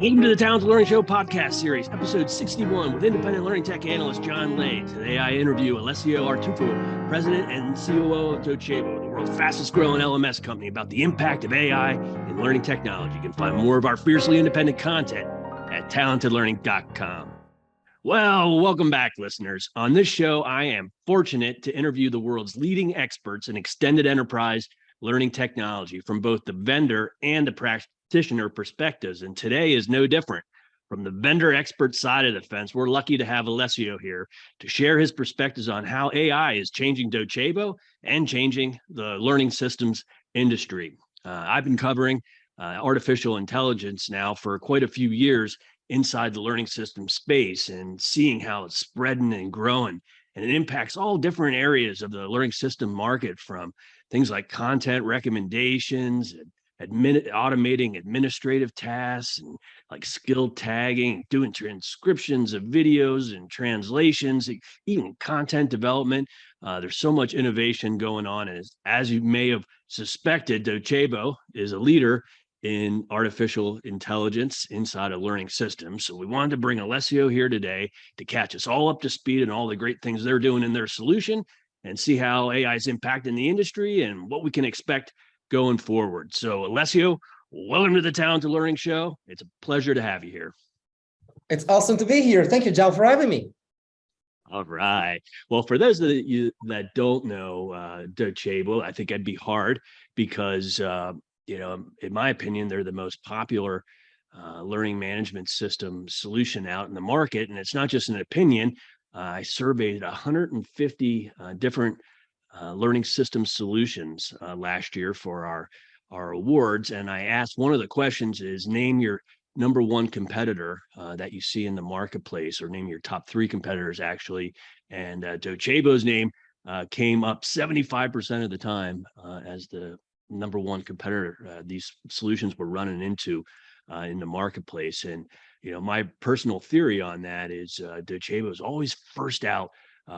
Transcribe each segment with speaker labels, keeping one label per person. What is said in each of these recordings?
Speaker 1: Welcome to the Talent to Learning Show podcast series, episode 61 with independent learning tech analyst John Lay. Today I interview Alessio Artuffo, president and COO of Docebo, the world's fastest growing LMS company, about the impact of AI in learning technology. You can find more of our fiercely independent content at talentedlearning.com. Well, welcome back, listeners. On this show, I am fortunate to interview the world's leading experts in extended enterprise learning technology from both the vendor and the practitioner perspectives. And today is no different. From the vendor expert side of the fence, we're lucky to have Alessio here to share his perspectives on how AI is changing Docebo and changing the learning systems industry. I've been covering artificial intelligence now for quite a few years inside the learning system space and seeing how it's spreading and growing. And it impacts all different areas of the learning system market, from things like content recommendations, automating administrative tasks, and like skill tagging, doing transcriptions of videos and translations, even content development. There's so much innovation going on. And as you may have suspected, Docebo is a leader in artificial intelligence inside of learning systems. So we wanted to bring Alessio here today to catch us all up to speed on all the great things they're doing in their solution and see how AI is impacting the industry and what we can expect going forward. So Alessio, welcome to the Talent to Learning Show. It's a pleasure to have you here.
Speaker 2: It's awesome to be here. Thank you, John, for having me.
Speaker 1: All right. Well, for those of you that don't know Docebo, I think it'd be hard because in my opinion, they're the most popular learning management system solution out in the market. And it's not just an opinion. I surveyed 150 different learning system solutions last year for our awards. And I asked, one of the questions is, name your number one competitor that you see in the marketplace, or name your top three competitors, actually. And Docebo's name came up 75% of the time as the number one competitor these solutions were running into in the marketplace. And my personal theory on that is Docebo is always first out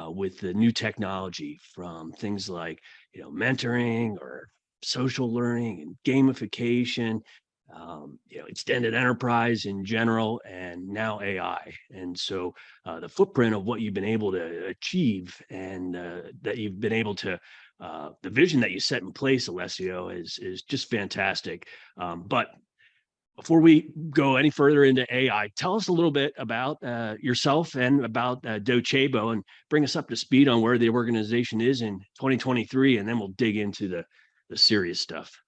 Speaker 1: with the new technology, from things like mentoring or social learning and gamification, extended enterprise in general, and now AI. And so the footprint of what you've been able to achieve and that you've been able to the vision that you set in place, Alessio, is just fantastic. But before we go any further into AI, tell us a little bit about yourself and about Docebo, and bring us up to speed on where the organization is in 2023, and then we'll dig into the serious stuff.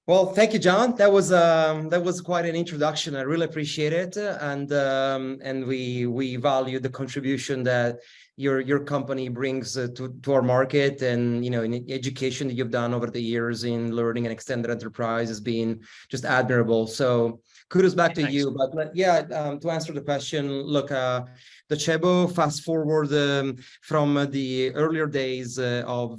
Speaker 2: Well, thank you, John. That was quite an introduction. I really appreciate it, and we value the contribution that your company brings to our market, and in education that you've done over the years in learning and extended enterprise has been just admirable. So kudos back to you. But to answer the question, look, Docebo, fast forward from the earlier days of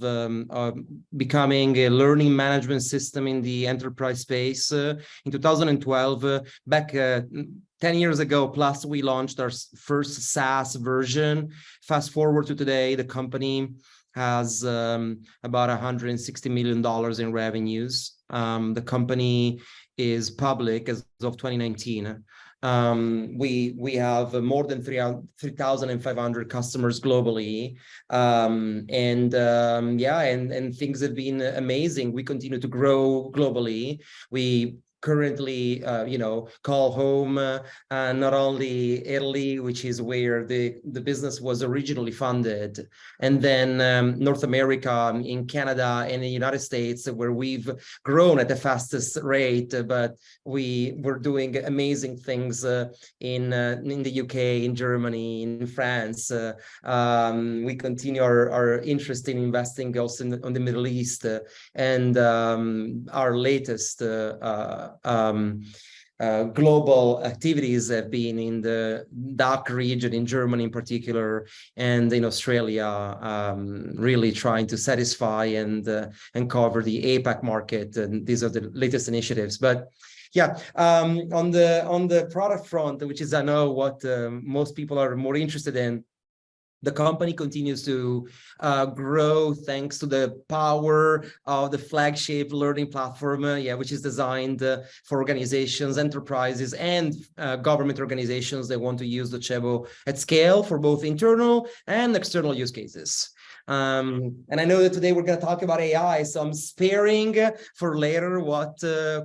Speaker 2: becoming a learning management system in the enterprise space in 2012, back 10 years ago plus, we launched our first SaaS version. Fast forward to today, the company has about $160 million in revenues. The company is public as of 2019. We have more than 3,500 customers globally, and things have been amazing. We continue to grow globally. We currently call home not only Italy, which is where the business was originally funded, and then North America, in Canada, and the United States, where we've grown at the fastest rate. But we were doing amazing things in the UK, in Germany, in France. We continue our interest in investing also on the Middle East, and our latest global activities have been in the DACH region, in Germany in particular, and in Australia, really trying to satisfy and cover the APAC market. And these are the latest initiatives. But on the product front, which is, I know, what most people are more interested in, The company continues to grow thanks to the power of the flagship learning platform, which is designed for organizations, enterprises, and government organizations that want to use Docebo at scale for both internal and external use cases. And I know that today we're going to talk about AI, so I'm sparing for later what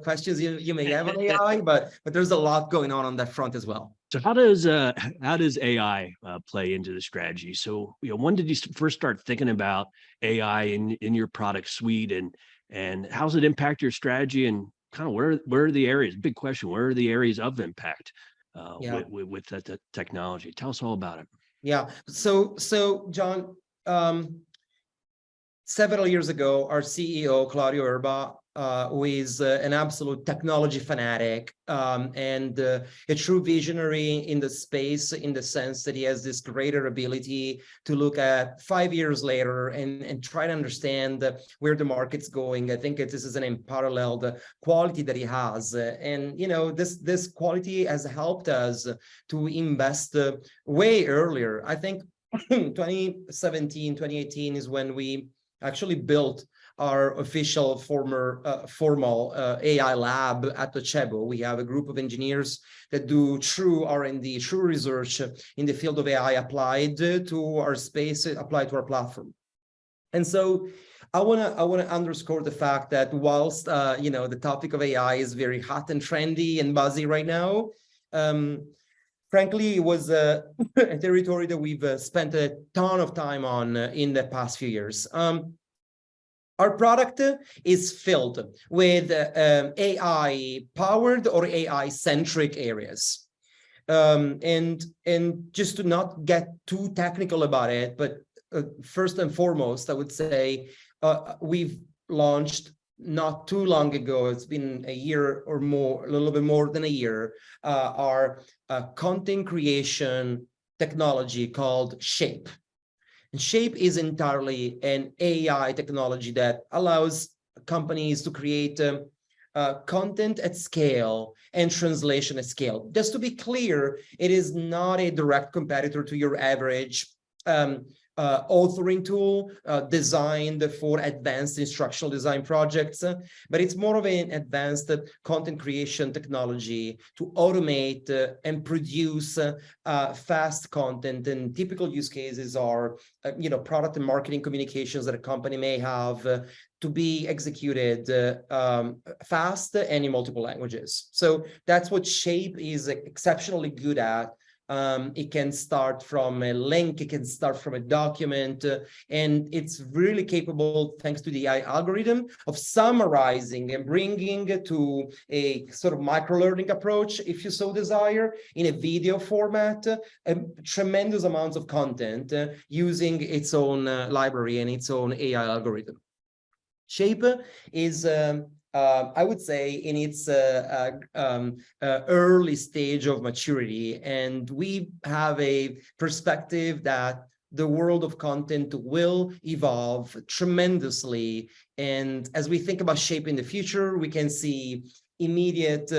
Speaker 2: questions you may have on AI, but there's a lot going on that front as well.
Speaker 1: So how does AI play into the strategy? So, when did you first start thinking about AI in your product suite, and how does it impact your strategy, and kind of where are the areas? Big question. Where are the areas of impact with that technology? Tell us all about it.
Speaker 2: Yeah. So John, several years ago, our CEO Claudio Erba, who is an absolute technology fanatic and a true visionary in the space, in the sense that he has this greater ability to look at 5 years later and try to understand where the market's going. I think this is an unparalleled quality that he has. And, this quality has helped us to invest way earlier. I think 2017, 2018 is when we actually built our official formal AI lab at Docebo. We have a group of engineers that do true R&D, true research in the field of AI applied to our space, applied to our platform. And so I wanna underscore the fact that whilst the topic of AI is very hot and trendy and buzzy right now, frankly, it was a territory that we've spent a ton of time on in the past few years. Our product is filled with AI-powered or AI-centric areas. And just to not get too technical about it, but first and foremost, I would say we've launched not too long ago, it's been a year or more, a little bit more than a year, our content creation technology called Shape. And Shape is entirely an AI technology that allows companies to create content at scale and translation at scale. Just to be clear, it is not a direct competitor to your average authoring tool designed for advanced instructional design projects, but it's more of an advanced content creation technology to automate and produce fast content. And typical use cases are, product and marketing communications that a company may have to be executed fast and in multiple languages. So that's what Shape is exceptionally good at. It can start from a link, it can start from a document, and it's really capable, thanks to the AI algorithm, of summarizing and bringing to a sort of micro-learning approach, if you so desire, in a video format, tremendous amounts of content using its own library and its own AI algorithm. Shape is I would say in its early stage of maturity, and we have a perspective that the world of content will evolve tremendously. And as we think about Shape in the future, we can see immediate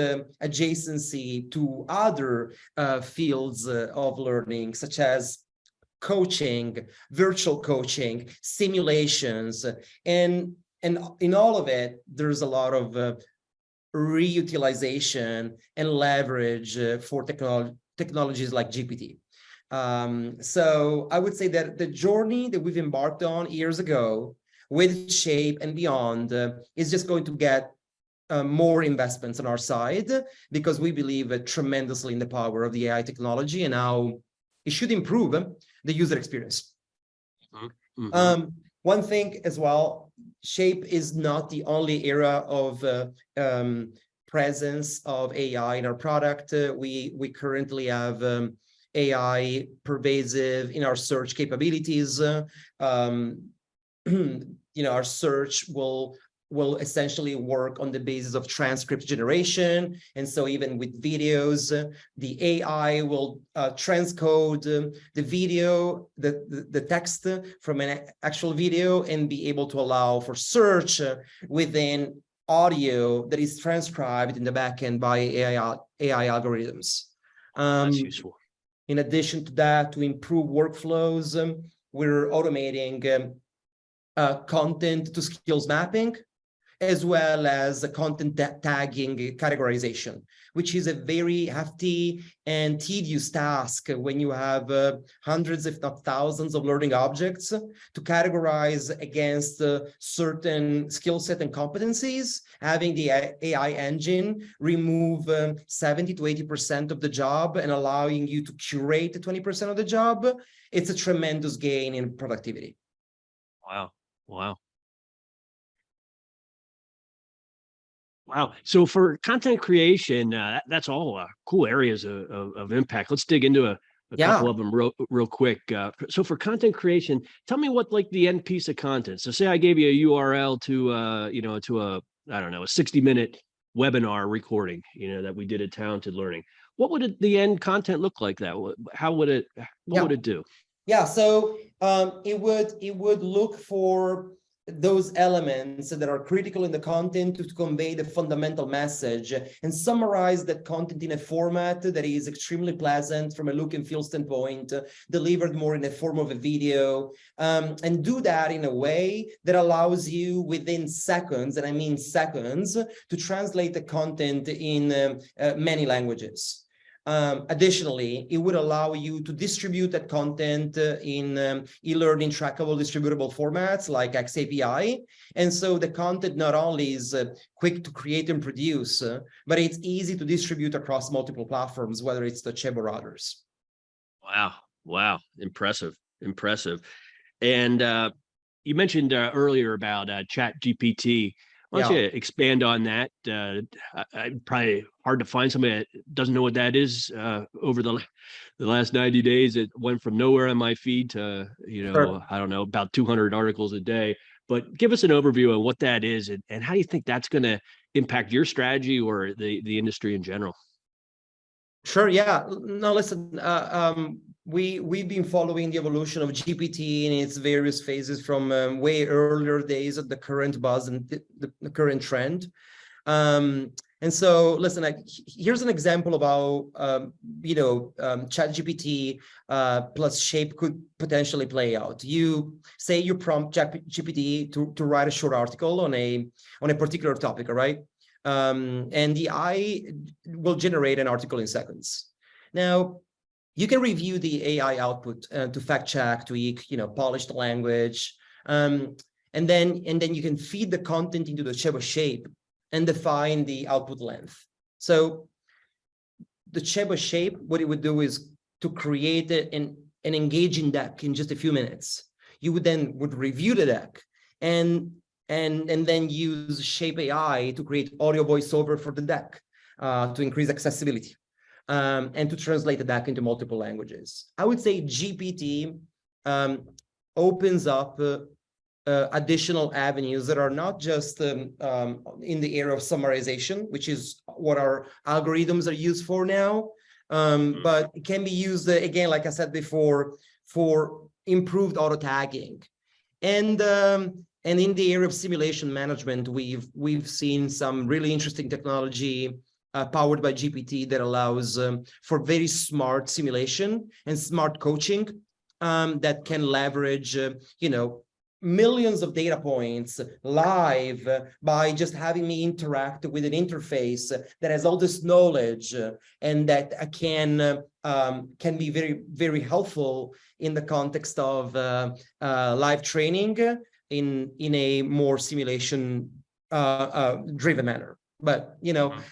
Speaker 2: adjacency to other fields of learning, such as coaching, virtual coaching, simulations, and in all of it, there's a lot of reutilization and leverage for technologies like GPT. So I would say that the journey that we've embarked on years ago with Shape and beyond is just going to get more investments on our side, because we believe tremendously in the power of the AI technology and how it should improve the user experience. Mm-hmm. One thing as well, Shape is not the only area of presence of AI in our product. We currently have AI pervasive in our search capabilities. Our search will essentially work on the basis of transcript generation. And so even with videos, the AI will transcode the video, the text from an actual video, and be able to allow for search within audio that is transcribed in the backend by AI algorithms.
Speaker 1: That's useful.
Speaker 2: In addition to that, to improve workflows, we're automating content to skills mapping, as well as the content tagging categorization, which is a very hefty and tedious task when you have hundreds, if not thousands, of learning objects to categorize against certain skill set and competencies. Having the AI engine remove 70 to 80% of the job and allowing you to curate 20% of the job, it's a tremendous gain in productivity.
Speaker 1: Wow. Wow. Wow. So for content creation, that's all cool areas of impact. Let's dig into a couple of them real quick. So for content creation, tell me what like the end piece of content. So say I gave you a URL to to a I don't know, a 60-minute webinar recording, that we did at Talented Learning. What would the end content look like? How would it? What would it do?
Speaker 2: Yeah, so it would look for those elements that are critical in the content to convey the fundamental message and summarize that content in a format that is extremely pleasant from a look and feel standpoint, delivered more in the form of a video, and do that in a way that allows you within seconds, and I mean seconds, to translate the content in many languages. Additionally, it would allow you to distribute that content in e-learning trackable distributable formats like XAPI. And so the content not only is quick to create and produce, but it's easy to distribute across multiple platforms, whether it's Docebo or others.
Speaker 1: Wow. Wow. Impressive. Impressive. And you mentioned earlier about ChatGPT. Why don't you expand on that? Probably hard to find somebody that doesn't know what that is. Over the last 90 days, it went from nowhere on my feed to,
Speaker 2: Sure.
Speaker 1: I don't know, about 200 articles a day. But give us an overview of what that is and how do you think that's going to impact your strategy or the industry in general?
Speaker 2: Sure. Yeah. No, listen. We've been following the evolution of GPT in its various phases from way earlier days of the current buzz and the current trend. And so, listen, here's an example of how ChatGPT plus Shape could potentially play out. You say you prompt ChatGPT to write a short article on a particular topic, all right? And the AI will generate an article in seconds. Now, you can review the AI output to fact check, tweak, polish the language, and then you can feed the content into the Docebo Shape and define the output length. So the Docebo Shape, what it would do is to create an engaging deck in just a few minutes. You would review the deck and then use Shape AI to create audio voiceover for the deck to increase accessibility. And to translate the deck into multiple languages. I would say GPT opens up additional avenues that are not just in the area of summarization, which is what our algorithms are used for now, but it can be used, again, like I said before, for improved auto tagging. And in the area of simulation management, we've seen some really interesting technology powered by GPT that allows for very smart simulation and smart coaching that can leverage, millions of data points live by just having me interact with an interface that has all this knowledge and that can be very, very helpful in the context of live training in a more simulation driven manner. But,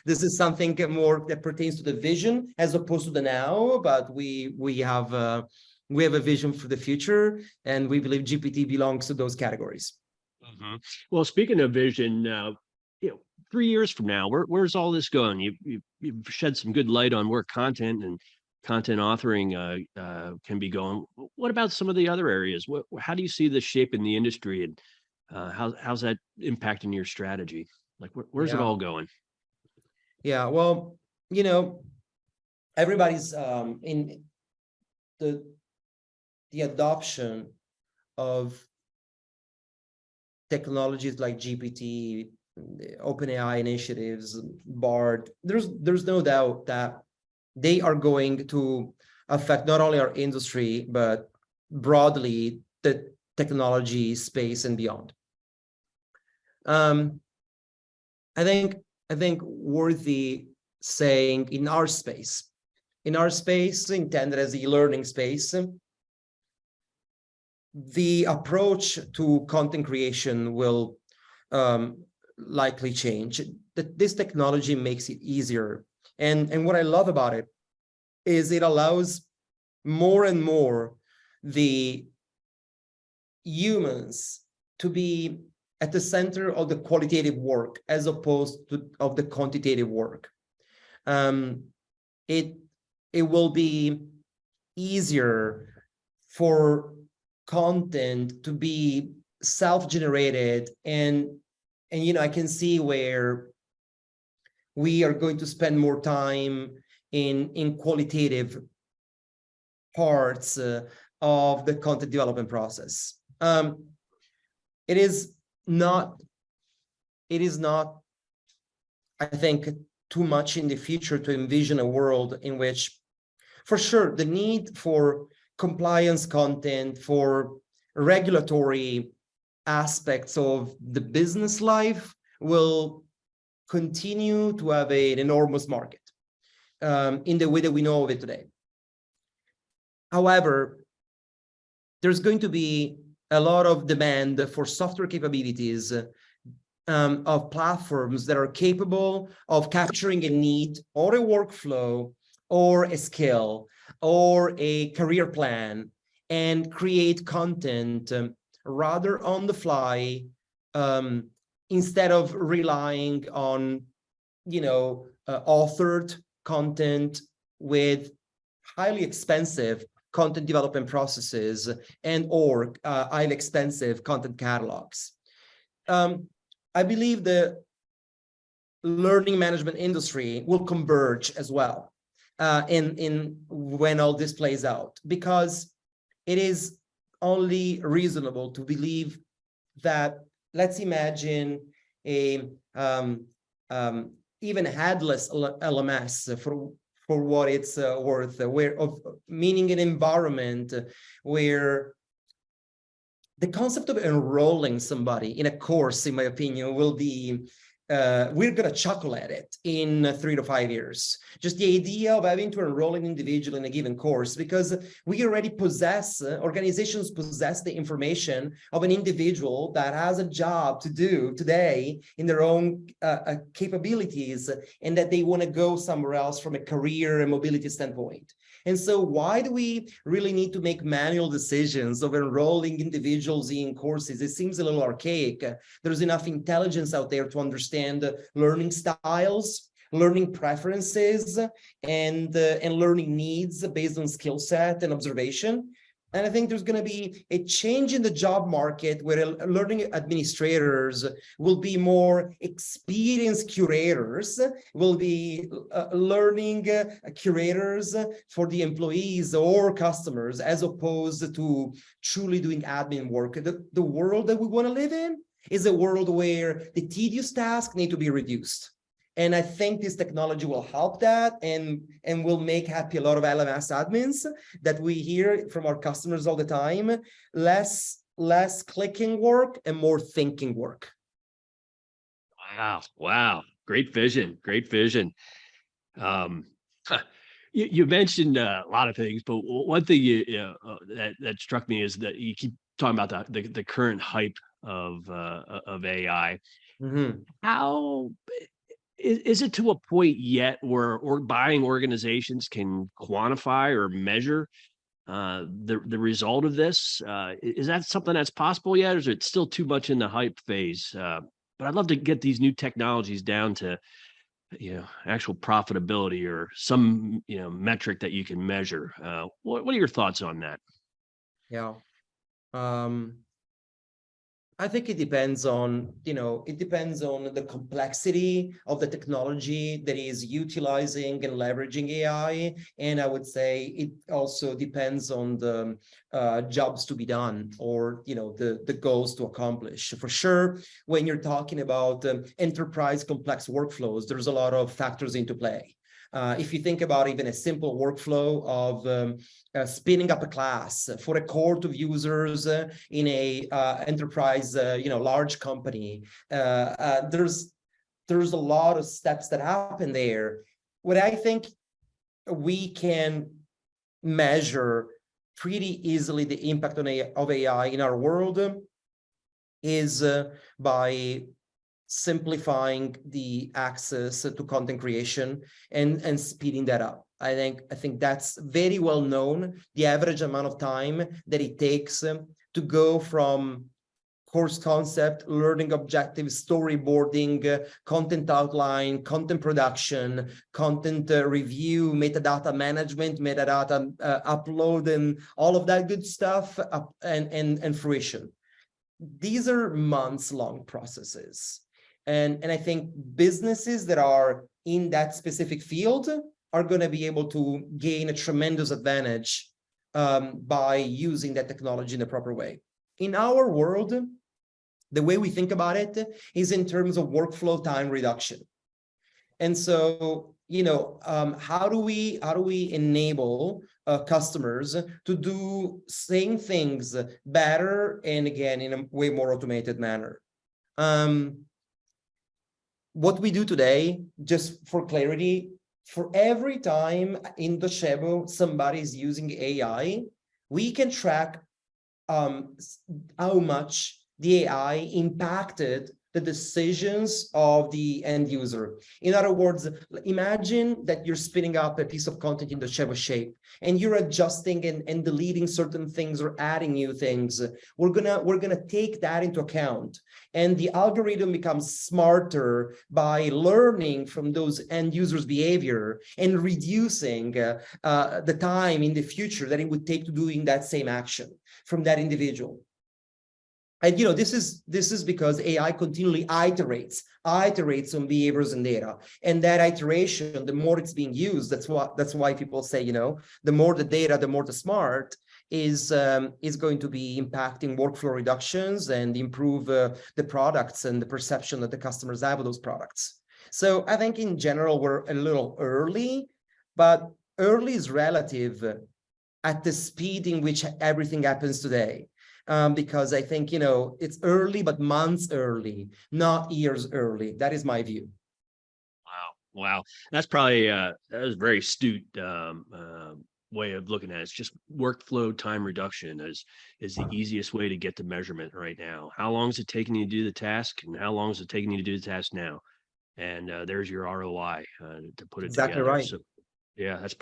Speaker 2: this is something more that pertains to the vision as opposed to the now, but we have a vision for the future, and we believe GPT belongs to those categories.
Speaker 1: Mm-hmm. Well, speaking of vision, 3 years from now, where's all this going? You've shed some good light on where content and content authoring can be going. What about some of the other areas? How do you see the shape in the industry, and how's that impacting your strategy? Like, where's it all going?
Speaker 2: Yeah, well, everybody's in the adoption of technologies like GPT, OpenAI initiatives, BARD. There's no doubt that they are going to affect not only our industry, but broadly the technology space and beyond. I think worthy saying in our space intended as the e-learning space, the approach to content creation will likely change. That this technology makes it easier. And what I love about it is it allows more and more the humans to be at the center of the qualitative work as opposed to of the quantitative work. It will be easier for content to be self-generated, and I can see where we are going to spend more time in qualitative parts of the content development process. It is not, I think, too much in the future to envision a world in which, for sure, the need for compliance content, for regulatory aspects of the business life will continue to have an enormous market in the way that we know of it today. However, there's going to be a lot of demand for software capabilities of platforms that are capable of capturing a need or a workflow or a skill or a career plan and create content rather on the fly, instead of relying on authored content with highly expensive content development processes and or highly expensive content catalogs. I believe the learning management industry will converge as well in when all this plays out, because it is only reasonable to believe that, let's imagine a even headless LMS for what it's worth, meaning an environment where the concept of enrolling somebody in a course, in my opinion, will be, we're going to chuckle at it in 3 to 5 years. Just the idea of having to enroll an individual in a given course, because we already possess, organizations possess the information of an individual that has a job to do today in their own capabilities, and that they want to go somewhere else from a career and mobility standpoint. And so why do we really need to make manual decisions of enrolling individuals in courses? It seems a little archaic. There's enough intelligence out there to understand learning styles, learning preferences, and learning needs based on skill set and observation. And I think there's going to be a change in the job market where learning administrators will be more experienced curators, will be learning curators for the employees or customers, as opposed to truly doing admin work. The world that we want to live in is a world where the tedious tasks need to be reduced. And I think this technology will help that and will make happy a lot of LMS admins that we hear from our customers all the time. Less clicking work and more thinking work.
Speaker 1: Wow. Great vision. You mentioned a lot of things, but one thing that struck me is that you keep talking about the current hype of AI.
Speaker 2: Mm-hmm.
Speaker 1: How is it to a point yet where buying organizations can quantify or measure the result of this? Is that something that's possible yet, or is it still too much in the hype phase? But I'd love to get these new technologies down to actual profitability or some metric that you can measure. What are your thoughts on that?
Speaker 2: Yeah. I think it depends on, the complexity of the technology that is utilizing and leveraging AI. And I would say it also depends on the jobs to be done, or, the goals to accomplish. For sure, when you're talking about enterprise complex workflows, there's a lot of factors into play. If you think about even a simple workflow of spinning up a class for a cohort of users in a enterprise, large company, there's a lot of steps that happen there. What I think we can measure pretty easily the impact of AI in our world is by simplifying the access to content creation and speeding that up. I think that's very well known, the average amount of time that it takes to go from course concept, learning objectives, storyboarding, content outline, content production, content review, metadata management, metadata upload, and all of that good stuff and fruition. These are months-long processes. And I think businesses that are in that specific field are going to be able to gain a tremendous advantage by using that technology in the proper way. In our world, the way we think about it is in terms of workflow time reduction. And so, how do we enable customers to do same things better and again in a way more automated manner? What we do today, just for clarity, for every time in Docebo somebody is using AI, we can track how much the AI impacted the decisions of the end user. In other words, imagine that you're spinning up a piece of content in the Docebo shape and you're adjusting and deleting certain things or adding new things. We're gonna take that into account, and the algorithm becomes smarter by learning from those end users' behavior and reducing the time in the future that it would take to doing that same action from that individual. And this is because AI continually iterates on behaviors and data, and that iteration, the more it's being used, that's why people say, the more the data, the more the smart is going to be impacting workflow reductions and improve the products and the perception that the customers have of those products. So I think in general we're a little early, but early is relative at the speed in which everything happens today. Because I think, it's early, but months early, not years early. That is my view.
Speaker 1: Wow. That's probably, that was a very astute way of looking at it. It's just workflow time reduction is the easiest way to get to measurement right now. How long is it taking you to do the task, and how long is it taking you to do the task now? And there's your ROI to put it
Speaker 2: exactly
Speaker 1: together.
Speaker 2: Right.
Speaker 1: So yeah, that's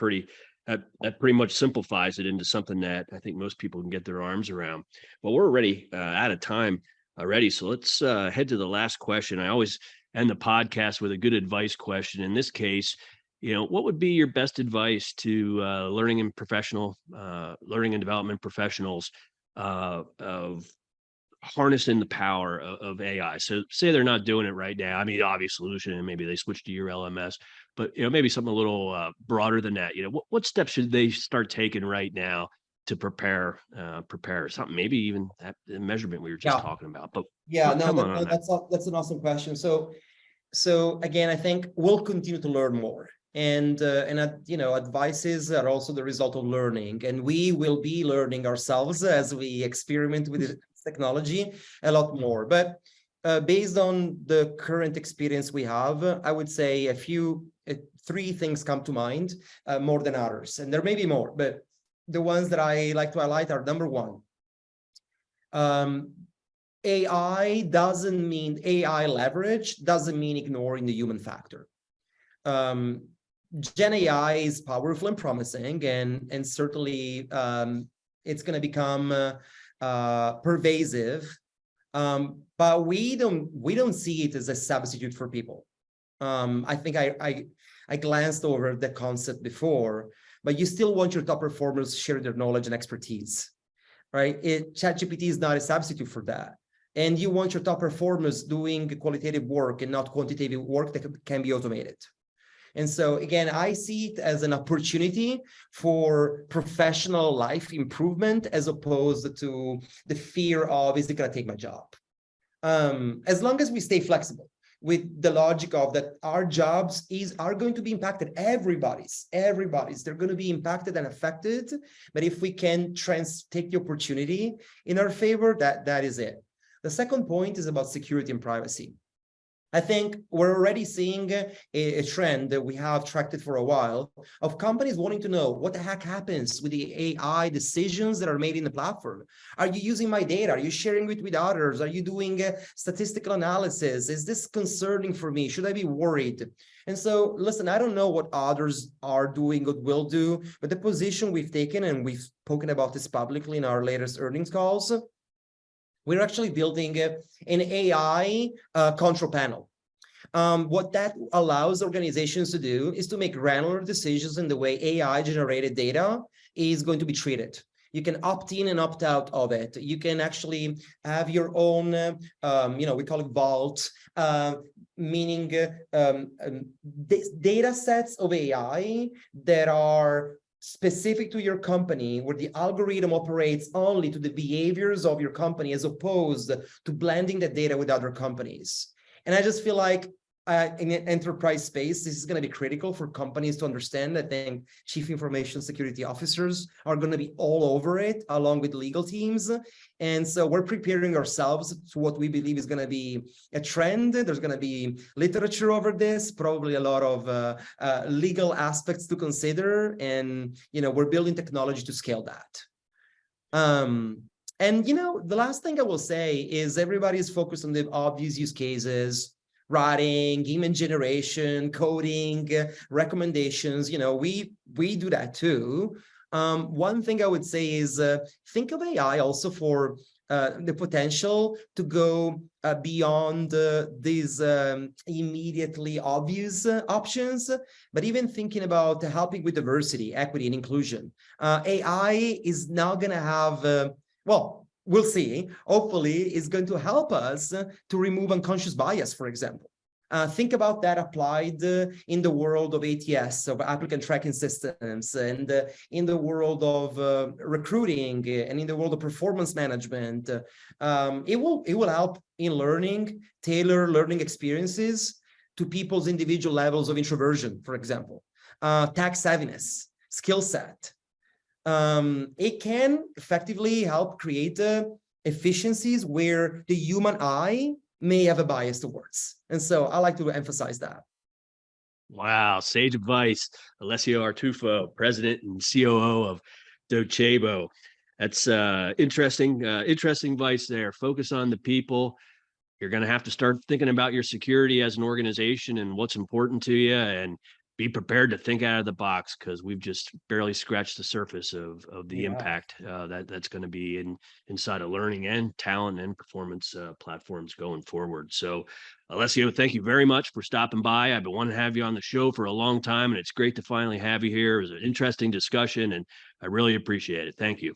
Speaker 1: that pretty much simplifies it into something that I think most people can get their arms around. Well, we're already out of time already. So let's head to the last question. I always end the podcast with a good advice question. In this case, what would be your best advice to learning and development professionals of harnessing the power of AI? So say they're not doing it right now. I mean, obvious solution, and maybe they switch to your LMS, but maybe something a little broader than that. What steps should they start taking right now to prepare something? Maybe even that measurement we were just talking about. But
Speaker 2: that's an awesome question. So again, I think we'll continue to learn more, and advices are also the result of learning, and we will be learning ourselves as we experiment with it. Technology a lot more, but based on the current experience we have, I would say three things come to mind more than others, and there may be more, but the ones that I like to highlight are: number one, AI leverage doesn't mean ignoring the human factor. Gen AI is powerful and promising, and certainly it's going to become pervasive, but we don't see it as a substitute for people. I think I glanced over the concept before, but you still want your top performers to share their knowledge and expertise, right? ChatGPT is not a substitute for that, and you want your top performers doing qualitative work and not quantitative work that can be automated. And so again, I see it as an opportunity for professional life improvement as opposed to the fear of, is it going to take my job? As long as we stay flexible. with the logic of that our jobs are going to be impacted. Everybody's, they're going to be impacted and affected. But if we can take the opportunity in our favor, that is it. The second point is about security and privacy. I think we're already seeing a trend that we have tracked it for a while of companies wanting to know what the heck happens with the AI decisions that are made in the platform. Are you using my data? Are you sharing it with others? Are you doing statistical analysis? Is this concerning for me? Should I be worried? And so, listen, I don't know what others are doing or will do, but the position we've taken, and we've spoken about this publicly in our latest earnings calls, we're actually building an AI control panel. What that allows organizations to do is to make granular decisions in the way AI-generated data is going to be treated. You can opt in and opt out of it. You can actually have your own, we call it vault, meaning data sets of AI that are specific to your company, where the algorithm operates only to the behaviors of your company, as opposed to blending the data with other companies. And I just feel like in an enterprise space, this is going to be critical for companies to understand. I think chief information security officers are going to be all over it, along with legal teams. And so we're preparing ourselves to what we believe is going to be a trend. There's going to be literature over this, probably a lot of legal aspects to consider. And, we're building technology to scale that. And, the last thing I will say is everybody is focused on the obvious use cases: writing, image generation, coding, recommendations. We do that too. One thing I would say is think of AI also for the potential to go beyond these immediately obvious options, but even thinking about helping with diversity, equity, and inclusion. AI is now going to have, we'll see, hopefully is going to help us to remove unconscious bias, for example. Think about that applied in the world of ATS, of applicant tracking systems, and in the world of recruiting, and in the world of performance management. It will help in learning, tailor learning experiences to people's individual levels of introversion, for example, tech savviness, skill set. It can effectively help create efficiencies where the human eye may have a bias towards. And so I like to emphasize that.
Speaker 1: Wow, sage advice. Alessio Artuffo, president and COO of Docebo. That's interesting advice there. Focus on the people. You're going to have to start thinking about your security as an organization and what's important to you, and be prepared to think out of the box, because we've just barely scratched the surface of the impact that's going to be inside of learning and talent and performance platforms going forward. So, Alessio, thank you very much for stopping by. I've been wanting to have you on the show for a long time, and it's great to finally have you here. It was an interesting discussion, and I really appreciate it. Thank you.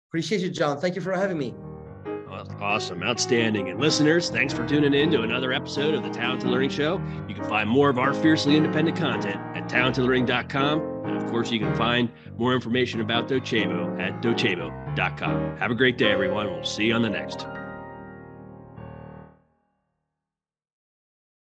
Speaker 2: Appreciate you, John. Thank you for having me.
Speaker 1: Awesome. Outstanding. And listeners, thanks for tuning in to another episode of the Talented Learning Show. You can find more of our fiercely independent content at talentedlearning.com. And of course, you can find more information about Docebo at docebo.com. Have a great day, everyone. We'll see you on the next.